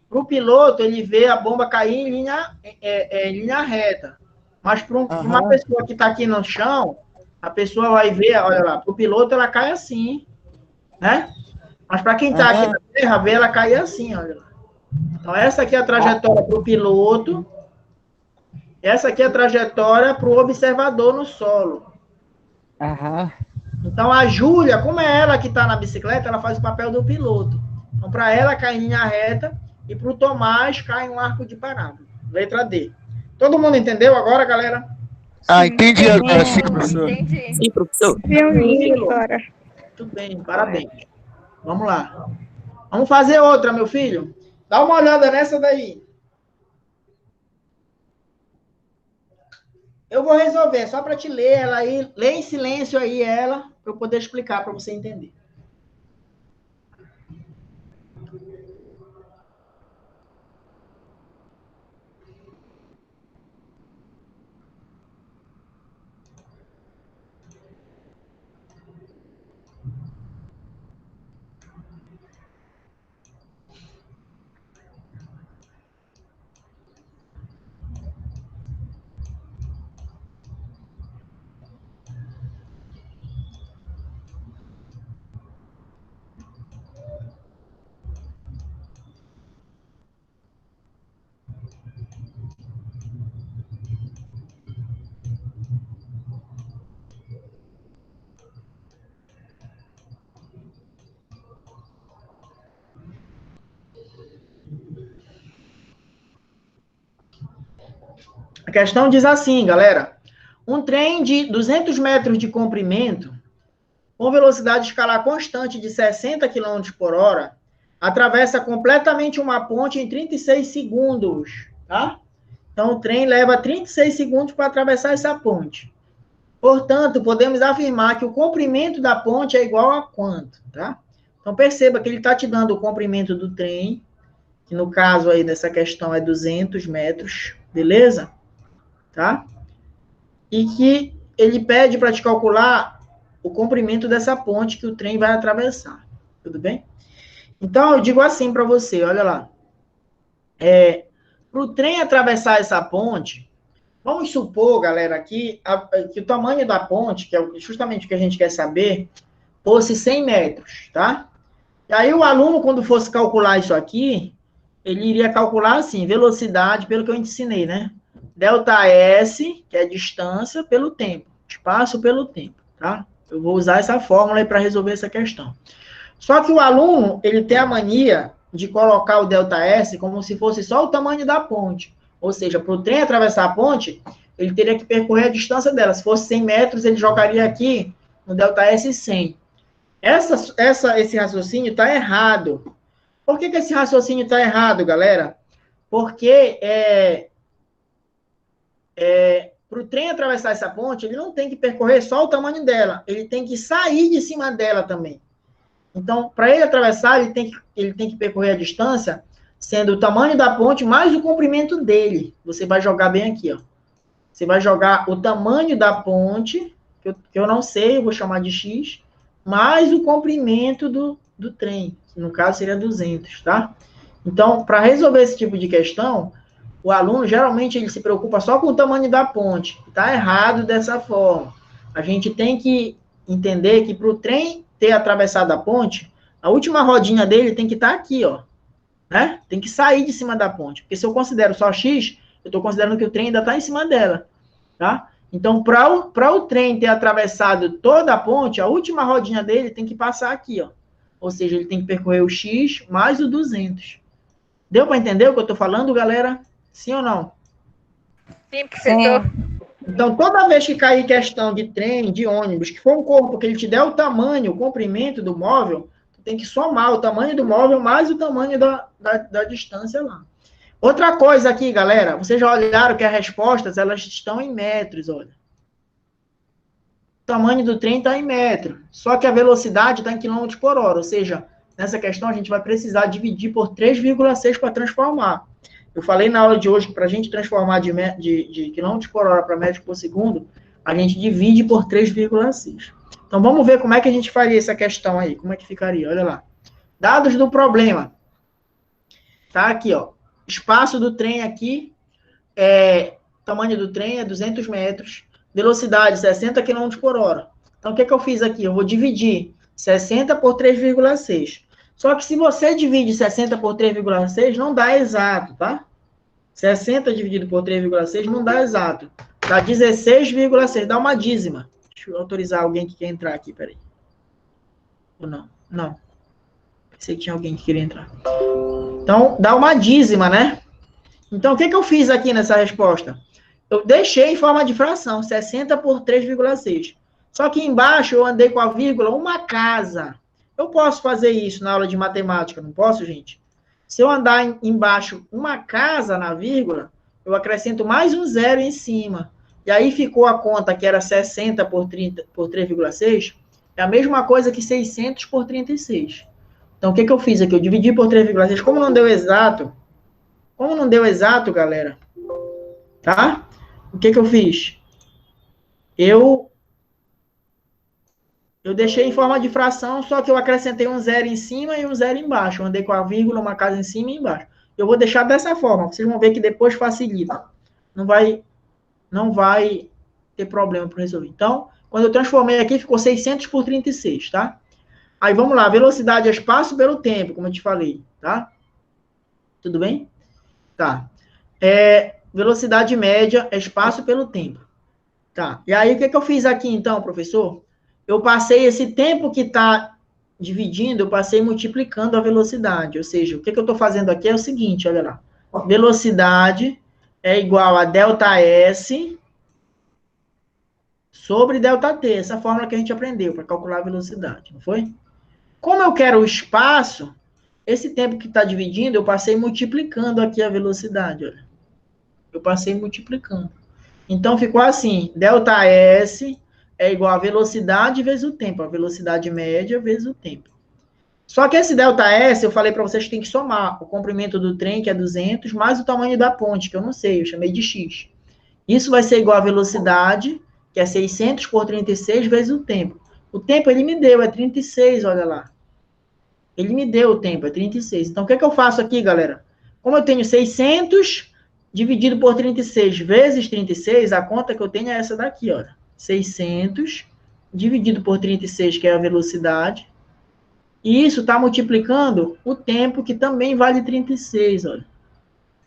pro piloto, ele vê a bomba cair em linha reta. Mas para uma Aham. pessoa que está aqui no chão, a pessoa vai ver, olha lá, pro piloto ela cai assim, né? Mas para quem está aqui na terra, vê ela cair assim, olha lá. Então, essa aqui é a trajetória para o piloto, essa aqui é a trajetória para o observador no solo. Aham. Então, a Júlia, como é ela que está na bicicleta, ela faz o papel do piloto. Então, para ela, cai em linha reta, e para o Tomás, cai em um arco de parábola. Letra D. Todo mundo entendeu agora, galera? Ah, entendi agora sim, professor. Entendi. Sim, professor. Viu agora? Muito bem, parabéns. Vamos lá. Vamos fazer outra, meu filho. Dá uma olhada nessa daí. Eu vou resolver, só para te ler ela aí. Lê em silêncio aí ela, para eu poder explicar para você entender. A questão diz assim, galera. Um trem de 200 metros de comprimento, com velocidade escalar constante de 60 km por hora, atravessa completamente uma ponte em 36 segundos, tá? Então, o trem leva 36 segundos para atravessar essa ponte. Portanto, podemos afirmar que o comprimento da ponte é igual a quanto, tá? Então, perceba que ele está te dando o comprimento do trem, que no caso aí dessa questão é 200 metros, beleza? Tá? E que ele pede para te calcular o comprimento dessa ponte que o trem vai atravessar. Tudo bem? Então, eu digo assim para você, olha lá. Para o trem atravessar essa ponte, vamos supor, galera, que o tamanho da ponte, que é justamente o que a gente quer saber, fosse 100 metros, tá? E aí o aluno, quando fosse calcular isso aqui, ele iria calcular assim, velocidade, pelo que eu ensinei, né? Delta S, que é a distância, pelo tempo. Espaço pelo tempo, tá? Eu vou usar essa fórmula aí para resolver essa questão. Só que o aluno, ele tem a mania de colocar o delta S como se fosse só o tamanho da ponte. Ou seja, para o trem atravessar a ponte, ele teria que percorrer a distância dela. Se fosse 100 metros, ele jogaria aqui no delta S 100. Esse raciocínio está errado. Por que esse raciocínio está errado, galera? Porque para o trem atravessar essa ponte, ele não tem que percorrer só o tamanho dela, ele tem que sair de cima dela também. Então, para ele atravessar, ele tem que percorrer a distância, sendo o tamanho da ponte mais o comprimento dele. Você vai jogar bem aqui, ó. Você vai jogar o tamanho da ponte, que eu não sei, eu vou chamar de X, mais o comprimento do trem, que no caso seria 200, tá? Então, para resolver esse tipo de questão, o aluno, geralmente, ele se preocupa só com o tamanho da ponte. Está errado dessa forma. A gente tem que entender que para o trem ter atravessado a ponte, a última rodinha dele tem que estar aqui, ó. Né? Tem que sair de cima da ponte. Porque se eu considero só X, eu estou considerando que o trem ainda está em cima dela. Tá? Então, para o trem ter atravessado toda a ponte, a última rodinha dele tem que passar aqui, ó. Ou seja, ele tem que percorrer o X mais o 200. Deu para entender o que eu estou falando, galera? Sim ou não? Sim, professor. Então, toda vez que cair questão de trem, de ônibus, que for um corpo que ele te der o tamanho, o comprimento do móvel, tu tem que somar o tamanho do móvel mais o tamanho da distância lá. Outra coisa aqui, galera, vocês já olharam que as respostas, elas estão em metros, olha. O tamanho do trem está em metro, só que a velocidade está em quilômetros por hora, ou seja, nessa questão a gente vai precisar dividir por 3,6 para transformar. Eu falei na aula de hoje que para a gente transformar de quilômetros por hora para metros por segundo, a gente divide por 3,6. Então, vamos ver como é que a gente faria essa questão aí. Como é que ficaria? Olha lá. Dados do problema. Tá aqui, ó. Espaço do trem aqui, tamanho do trem é 200 metros. Velocidade, 60 km por hora. Então, o que eu fiz aqui? Eu vou dividir 60 por 3,6. Só que se você divide 60 por 3,6, não dá exato, tá? 60 dividido por 3,6 não dá exato. Dá 16,6, dá uma dízima. Deixa eu autorizar alguém que quer entrar aqui, peraí. Ou não? Não. Pensei que tinha alguém que queria entrar. Então, dá uma dízima, né? Então, o que eu fiz aqui nessa resposta? Eu deixei em forma de fração, 60 por 3,6. Só que embaixo eu andei com a vírgula, uma casa. Eu posso fazer isso na aula de matemática, não posso, gente? Se eu andar embaixo uma casa na vírgula, eu acrescento mais um zero em cima. E aí ficou a conta que era 60 por 3,6, é a mesma coisa que 600 por 36. Então, o que eu fiz aqui? Eu dividi por 3,6. Como não deu exato, galera, tá? O que eu fiz? Eu deixei em forma de fração, só que eu acrescentei um zero em cima e um zero embaixo. Eu andei com a vírgula, uma casa em cima e embaixo. Eu vou deixar dessa forma, vocês vão ver que depois facilita. Não vai ter problema para resolver. Então, quando eu transformei aqui, ficou 600 por 36, tá? Aí, vamos lá. Velocidade é espaço pelo tempo, como eu te falei, tá? Tudo bem? Tá. Velocidade média é espaço pelo tempo. Tá. E aí, o que eu fiz aqui, então, professor? Eu passei esse tempo que está dividindo, eu passei multiplicando a velocidade. Ou seja, o que eu estou fazendo aqui é o seguinte, olha lá. Velocidade é igual a ΔS sobre ΔT. Essa fórmula que a gente aprendeu para calcular a velocidade, não foi? Como eu quero o espaço, esse tempo que está dividindo, eu passei multiplicando aqui a velocidade, olha. Eu passei multiplicando. Então, ficou assim, ΔS é igual a velocidade vezes o tempo, a velocidade média vezes o tempo. Só que esse ΔS, eu falei para vocês que tem que somar o comprimento do trem, que é 200, mais o tamanho da ponte, que eu não sei, eu chamei de X. Isso vai ser igual a velocidade, que é 600 por 36 vezes o tempo. O tempo ele me deu, é 36, olha lá. Ele me deu o tempo, é 36. Então, o que eu faço aqui, galera? Como eu tenho 600 dividido por 36 vezes 36, a conta que eu tenho é essa daqui, olha. 600 dividido por 36, que é a velocidade, E isso está multiplicando o tempo, que também vale 36, olha.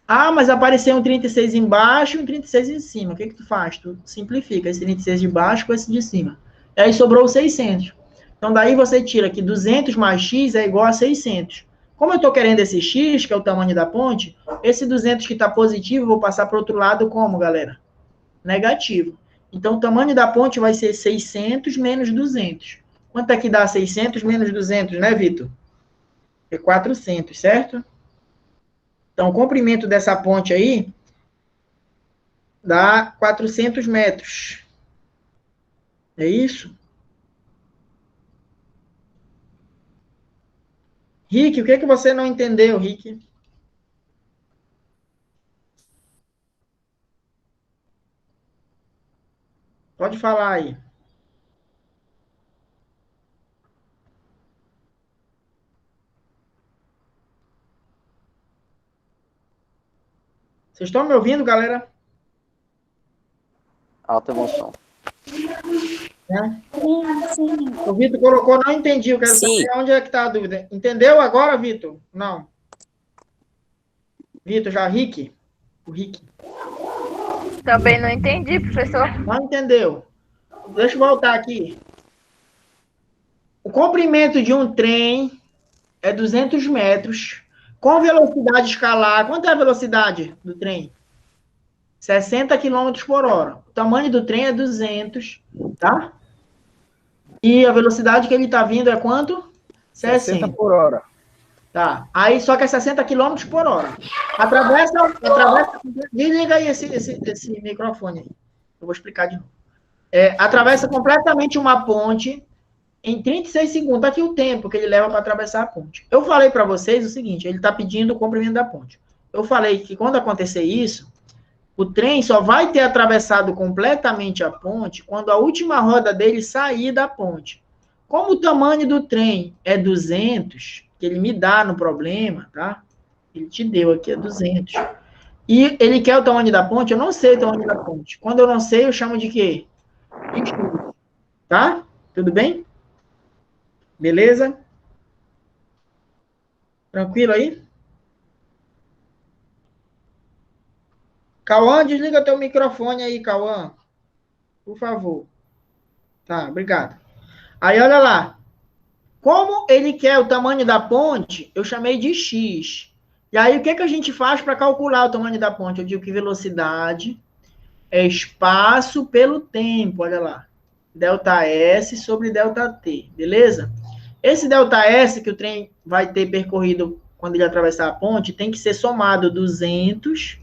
Ah, mas apareceu um 36 embaixo e um 36 em cima. O que tu faz? Tu simplifica esse 36 de baixo com esse de cima. E aí sobrou 600. Então, daí você tira que 200 mais x é igual a 600. Como eu estou querendo esse x, que é o tamanho da ponte, esse 200 que está positivo, eu vou passar para o outro lado como, galera? Negativo. Então, o tamanho da ponte vai ser 600 menos 200. Quanto é que dá 600 menos 200, né, Vitor? É 400, certo? Então, o comprimento dessa ponte aí dá 400 metros. É isso? Rick, o que você não entendeu, Rick? Pode falar aí. Vocês estão me ouvindo, galera? Alta emoção. Né? O Vitor colocou, não entendi. Eu quero saber onde é que está a dúvida. Entendeu agora, Vitor? Não. Vitor, já Rick? O Rick. Também não entendi, professor. Não entendeu. Deixa eu voltar aqui. O comprimento de um trem é 200 metros, com velocidade escalar. Quanto é a velocidade do trem? 60 km por hora. O tamanho do trem é 200, tá? E a velocidade que ele está vindo é quanto? 60 por hora. Tá. Aí só que é 60 km por hora. Atravessa. Desliga aí esse microfone aí. Eu vou explicar de novo. Atravessa completamente uma ponte em 36 segundos. Tá aqui o tempo que ele leva para atravessar a ponte. Eu falei para vocês o seguinte, ele está pedindo o comprimento da ponte. Eu falei que quando acontecer isso, o trem só vai ter atravessado completamente a ponte quando a última roda dele sair da ponte. Como o tamanho do trem é 200, que ele me dá no problema, tá? Ele te deu aqui, é 200. E ele quer o tamanho da ponte, eu não sei o tamanho da ponte. Quando eu não sei, eu chamo de quê? Tá? Tudo bem? Beleza? Tranquilo aí? Cauã, desliga teu microfone aí, Cauã. Por favor. Tá, obrigado. Aí, olha lá. Como ele quer o tamanho da ponte, eu chamei de x. E aí, o que a gente faz para calcular o tamanho da ponte? Eu digo que velocidade é espaço pelo tempo, olha lá. ΔS sobre ΔT, beleza? Esse ΔS que o trem vai ter percorrido quando ele atravessar a ponte, tem que ser somado 200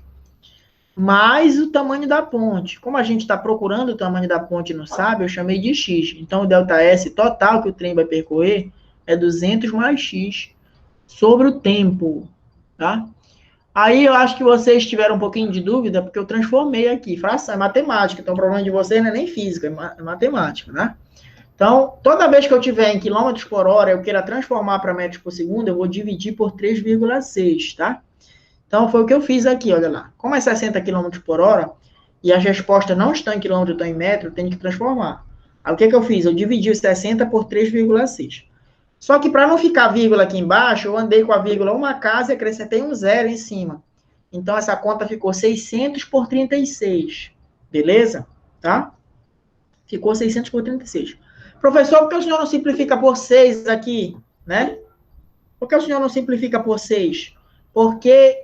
mais o tamanho da ponte. Como a gente está procurando o tamanho da ponte e não sabe, eu chamei de x. Então, o ΔS total que o trem vai percorrer é 200 mais x sobre o tempo, tá? Aí eu acho que vocês tiveram um pouquinho de dúvida, porque eu transformei aqui. Fração é matemática, então o problema de vocês não é nem física, é matemática, né? Então, toda vez que eu tiver em quilômetros por hora, eu queira transformar para metros por segundo, eu vou dividir por 3,6, tá? Então, foi o que eu fiz aqui, olha lá. Como é 60 km por hora, e as respostas não estão em quilômetro, estão em metro, eu tenho que transformar. Aí, o que eu fiz? Eu dividi os 60 por 3,6. Só que, para não ficar vírgula aqui embaixo, eu andei com a vírgula uma casa e acrescentei um zero em cima. Então, essa conta ficou 600 por 36. Beleza? Tá? Ficou 600 por 36. Professor, por que o senhor não simplifica por 6 aqui? Né? Por que o senhor não simplifica por 6? Porque,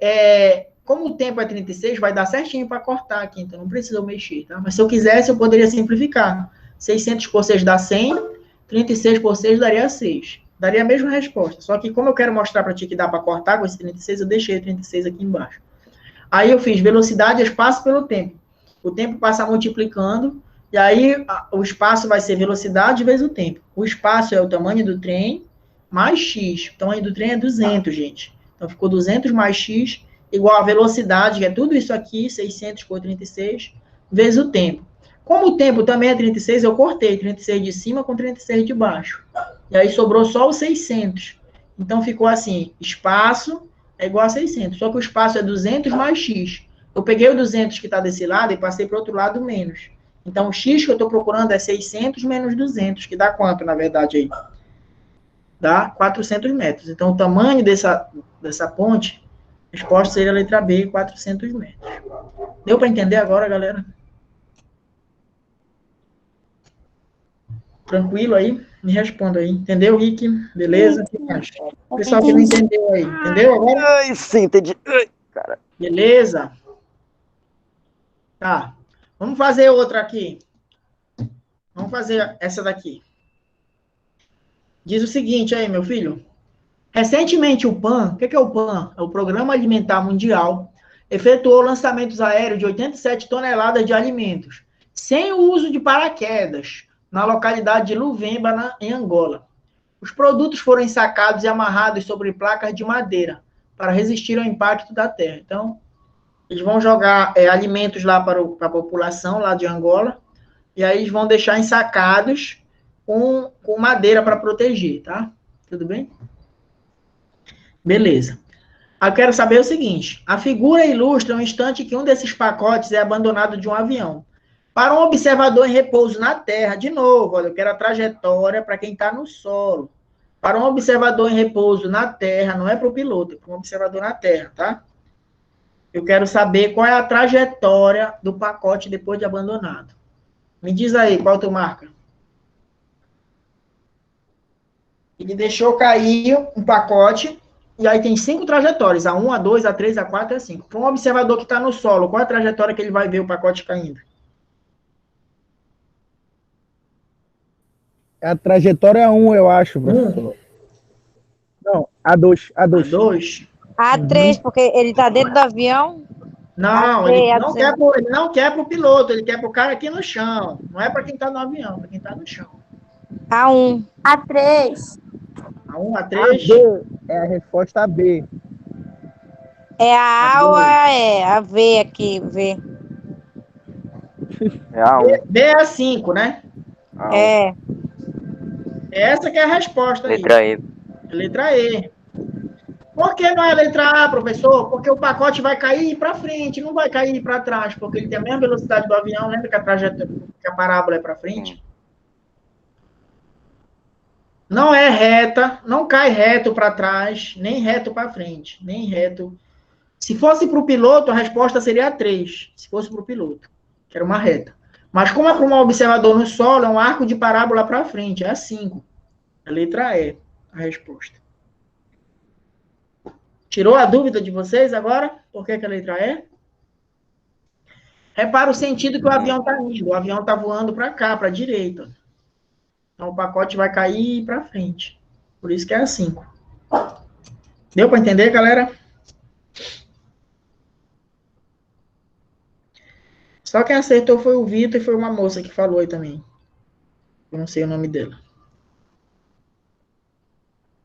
como o tempo é 36, vai dar certinho para cortar aqui, então não precisa eu mexer, tá? Mas se eu quisesse, eu poderia simplificar. 600 por 6 dá 100, 36 por 6 daria 6. Daria a mesma resposta. Só que como eu quero mostrar para ti que dá para cortar com esse 36, eu deixei o 36 aqui embaixo. Aí eu fiz velocidade é espaço pelo tempo. O tempo passa multiplicando, e aí o espaço vai ser velocidade vezes o tempo. O espaço é o tamanho do trem mais x. O tamanho do trem é 200, gente. Então ficou 200 mais x igual a velocidade, que é tudo isso aqui, 600 por 36, vezes o tempo. Como o tempo também é 36, eu cortei 36 de cima com 36 de baixo. E aí sobrou só os 600. Então ficou assim, espaço é igual a 600. Só que o espaço é 200 mais x. Eu peguei o 200 que está desse lado e passei para o outro lado menos. Então o x que eu estou procurando é 600 menos 200, que dá quanto, na verdade, aí? dá 400 metros. Então, o tamanho dessa ponte, a resposta seria a letra B, 400 metros. Deu para entender agora, galera? Tranquilo aí? Me responda aí. Entendeu, Rick? Beleza? O pessoal que não entendeu aí. Entendeu agora? Ai, sim, entendi. Ai, cara. Beleza? Tá. Vamos fazer outra aqui. Vamos fazer essa daqui. Diz o seguinte aí, meu filho. Recentemente, o PAN, o que é o PAN? É o Programa Alimentar Mundial, efetuou lançamentos aéreos de 87 toneladas de alimentos, sem o uso de paraquedas, na localidade de Luvemba, em Angola. Os produtos foram ensacados e amarrados sobre placas de madeira, para resistir ao impacto da terra. Então, eles vão jogar alimentos lá para a população lá de Angola, e aí eles vão deixar ensacados com madeira para proteger, tá? Tudo bem? Beleza. Eu quero saber o seguinte, a figura ilustra um instante que um desses pacotes é abandonado de um avião. Para um observador em repouso na Terra, de novo, olha, eu quero a trajetória para quem está no solo. Para um observador em repouso na Terra, não é para o piloto, é para um observador na Terra, tá? Eu quero saber qual é a trajetória do pacote depois de abandonado. Me diz aí, qual tu marca? Ele deixou cair um pacote, e aí tem 5 trajetórias, a 1, a 2, a 3, a 4 e a 5. Para um observador que está no solo, qual é a trajetória que ele vai ver o pacote caindo? A trajetória 1, eu acho, professor. Não, A2. A 2? A3, porque ele tá dentro do avião. Não, A3, ele A2. não quer para o piloto, ele quer para o cara aqui no chão. Não é para quem está no avião, para quem está no chão. A1. A3. A 1, a A 3? B é a resposta B. É a A ou a E? A V aqui, V. É a 1. B é a 5, né? É. Essa que é a resposta aí. Letra E. É letra E. Por que não é a letra A, professor? Porque o pacote vai cair para frente, não vai cair para trás, porque ele tem a mesma velocidade do avião, lembra que a trajetória, que a parábola é para frente? Não é reta, não cai reto para trás, nem reto para frente, nem reto. Se fosse para o piloto, a resposta seria a 3, se fosse para o piloto, que era uma reta. Mas como é para um observador no solo, é um arco de parábola para frente, é a 5. A letra E, a resposta. Tirou a dúvida de vocês agora? Por que a letra E? Repara o sentido que o avião está indo. O avião está voando para cá, para a direita. Então, o pacote vai cair para frente. Por isso que é a 5. Deu para entender, galera? Só quem acertou foi o Vitor e foi uma moça que falou aí também. Eu não sei o nome dela.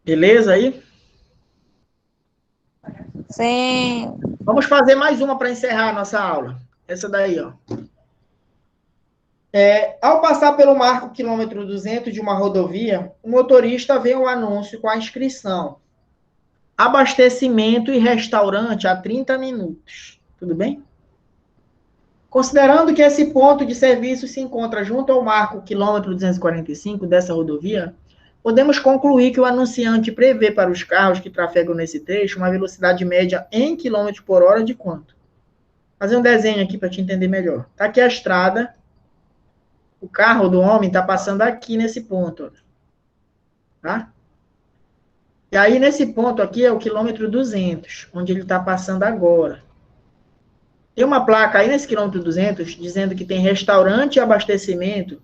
Beleza aí? Sim. Vamos fazer mais uma para encerrar a nossa aula. Essa daí, ó. Ao passar pelo marco quilômetro 200 de uma rodovia, o motorista vê um anúncio com a inscrição: abastecimento e restaurante a 30 minutos. Tudo bem? Considerando que esse ponto de serviço se encontra junto ao marco quilômetro 245 dessa rodovia, podemos concluir que o anunciante prevê para os carros que trafegam nesse trecho uma velocidade média em km por hora de quanto? Vou fazer um desenho aqui para te entender melhor. Está aqui a estrada. O carro do homem está passando aqui nesse ponto. Olha. Tá? E aí, nesse ponto aqui é o quilômetro 200, onde ele está passando agora. Tem uma placa aí nesse quilômetro 200 dizendo que tem restaurante e abastecimento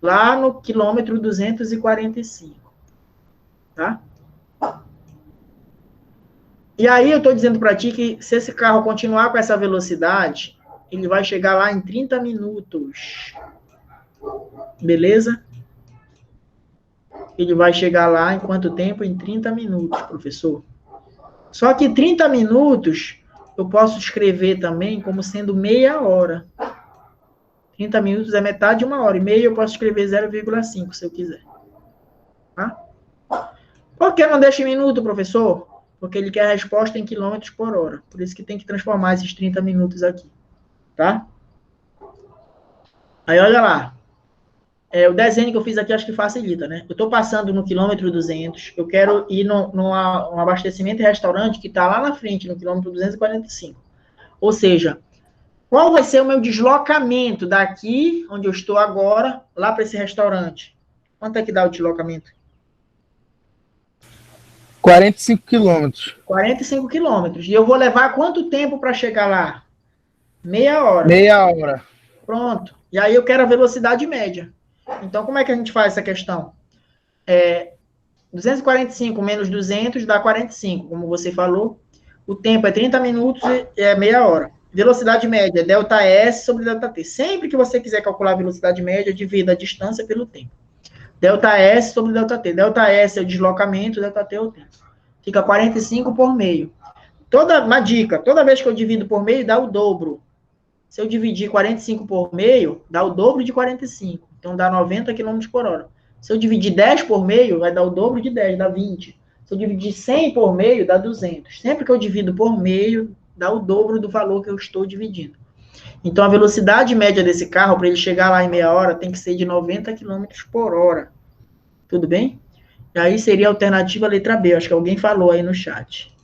lá no quilômetro 245. Tá? E aí eu estou dizendo para ti que se esse carro continuar com essa velocidade, ele vai chegar lá em 30 minutos. Beleza? Ele vai chegar lá em quanto tempo? Em 30 minutos, professor. Só que 30 minutos eu posso escrever também como sendo meia hora. 30 minutos é metade de uma hora. E meia eu posso escrever 0,5 se eu quiser. Tá? Por que não deixa em minuto, professor? Porque ele quer a resposta em quilômetros por hora. Por isso que tem que transformar esses 30 minutos aqui. Tá? Aí, olha lá. O desenho que eu fiz aqui acho que facilita, né? Eu estou passando no quilômetro 200, eu quero ir num abastecimento e restaurante que está lá na frente, no quilômetro 245. Ou seja, qual vai ser o meu deslocamento daqui, onde eu estou agora, lá para esse restaurante? Quanto é que dá o deslocamento? 45 quilômetros. 45 quilômetros. E eu vou levar quanto tempo para chegar lá? Meia hora. Meia hora. Pronto. E aí eu quero a velocidade média. Então, como é que a gente faz essa questão? 245 menos 200 dá 45, como você falou. O tempo é 30 minutos e é meia hora. Velocidade média, delta S sobre delta T. Sempre que você quiser calcular a velocidade média, divida a distância pelo tempo. Delta S sobre delta T. Delta S é o deslocamento, delta T é o tempo. Fica 45 por meio. Uma dica, toda vez que eu divido por meio, dá o dobro. Se eu dividir 45 por meio, dá o dobro de 45. Então, dá 90 km por hora. Se eu dividir 10 por meio, vai dar o dobro de 10, dá 20. Se eu dividir 100 por meio, dá 200. Sempre que eu divido por meio, dá o dobro do valor que eu estou dividindo. Então, a velocidade média desse carro, para ele chegar lá em meia hora, tem que ser de 90 km por hora. Tudo bem? E aí seria a alternativa letra B. Acho que alguém falou aí no chat.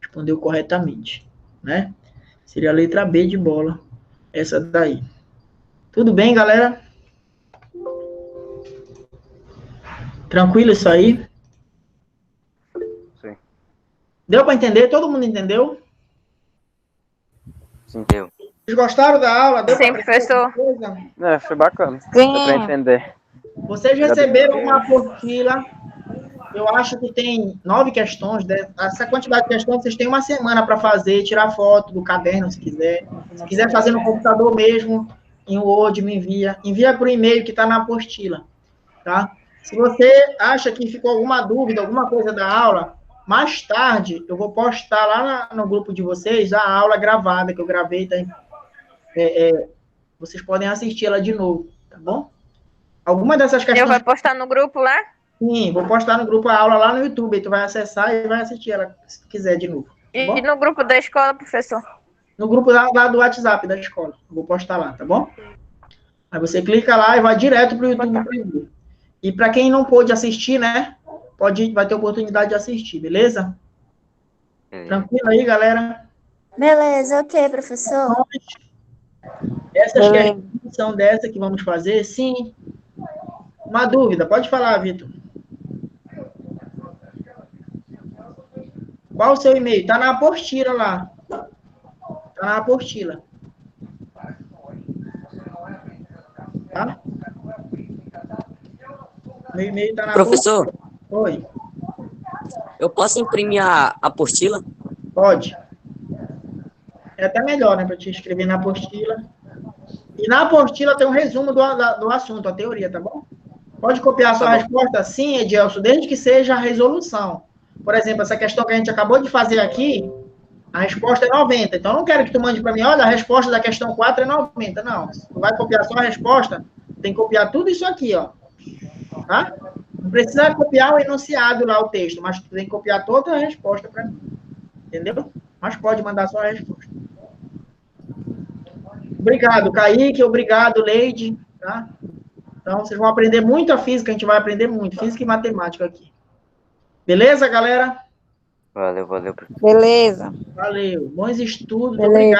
Respondeu corretamente, né? Seria a letra B de bola. Essa daí. Tudo bem, galera? Tranquilo isso aí? Sim. Deu para entender? Todo mundo entendeu? Sim. Vocês gostaram da aula? Deu Sim, pra professor. Foi bacana. Sim. Deu pra entender. Vocês receberam uma apostila. Eu acho que tem 9 questões. Essa quantidade de questões, vocês têm uma semana para fazer, tirar foto do caderno, se quiser. Se quiser fazer no computador mesmo, em Word, me envia. Envia por e-mail que está na apostila, tá? Se você acha que ficou alguma dúvida, alguma coisa da aula, mais tarde eu vou postar lá no grupo de vocês a aula gravada que eu gravei. Tá? Vocês podem assistir ela de novo, tá bom? Alguma dessas questões... Eu vou postar no grupo lá? Sim, vou postar no grupo a aula lá no YouTube. Aí tu vai acessar e vai assistir ela, se tu quiser, de novo. Tá E no grupo da escola, professor? No grupo lá do WhatsApp da escola. Eu vou postar lá, tá bom? Aí você clica lá e vai direto pro YouTube preview. E para quem não pôde assistir, né? Vai ter oportunidade de assistir, beleza? Tranquilo aí, galera? Beleza, ok, professor. Essas questões são dessa que vamos fazer? Sim. Uma dúvida, pode falar, Vitor. Qual o seu e-mail? Tá na apostila lá. Tá na apostila. Tá? Meu e-mail tá na Professor, apostila. Oi. eu posso imprimir a apostila? Pode. É até melhor, né? Para te escrever na apostila. E na apostila tem um resumo do assunto, a teoria, tá bom? Pode copiar a sua resposta? Sim, Edilson, desde que seja a resolução. Por exemplo, essa questão que a gente acabou de fazer aqui, a resposta é 90. Então, eu não quero que tu mande para mim, olha, a resposta da questão 4 é 90. Não, se tu vai copiar só a resposta, tem que copiar tudo isso aqui, ó. Tá? Não precisa copiar o enunciado lá, o texto, mas tu tem que copiar toda a resposta para mim. Entendeu? Mas pode mandar só a resposta. Obrigado, Kaique. Obrigado, Leide. Tá? Então, vocês vão aprender muito a física, a gente vai aprender muito. Física e matemática aqui. Beleza, galera? Valeu. Beleza. Valeu. Bons estudos. Beleza. Obrigado.